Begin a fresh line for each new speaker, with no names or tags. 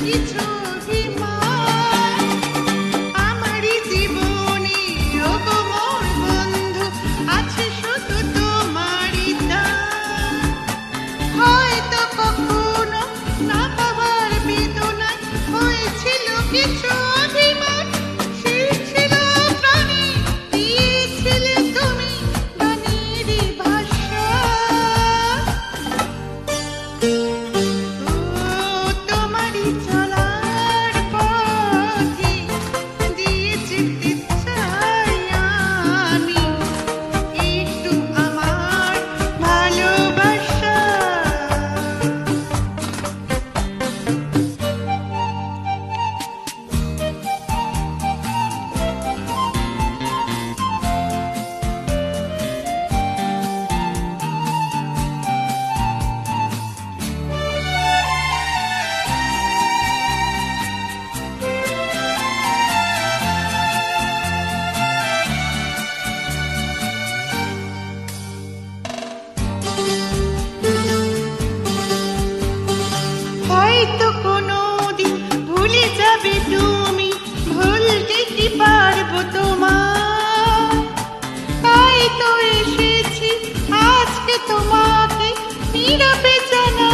কিছু অভিমান আমারই জীবনে ও গো মোর বন্ধু আছে শুধু তোমারই দান। হয়তো কখনো না পাওয়ার বেদনায় হয়েছিল কিছু অভিমান, সেই ছিল প্রাণে দিয়েছিলে তুমি গানেরই ভাষা। ও তোমারই চলার পথে দিয়ে যেতে চাই আমি একটু আমার ভালোবাসা। হয়তো কোনোদিন ভুলে যাবে তুমি, ভুলতে কি পারবো তোমার? তাই তো এসেছি আজকে তোমাকে নীরবে জানা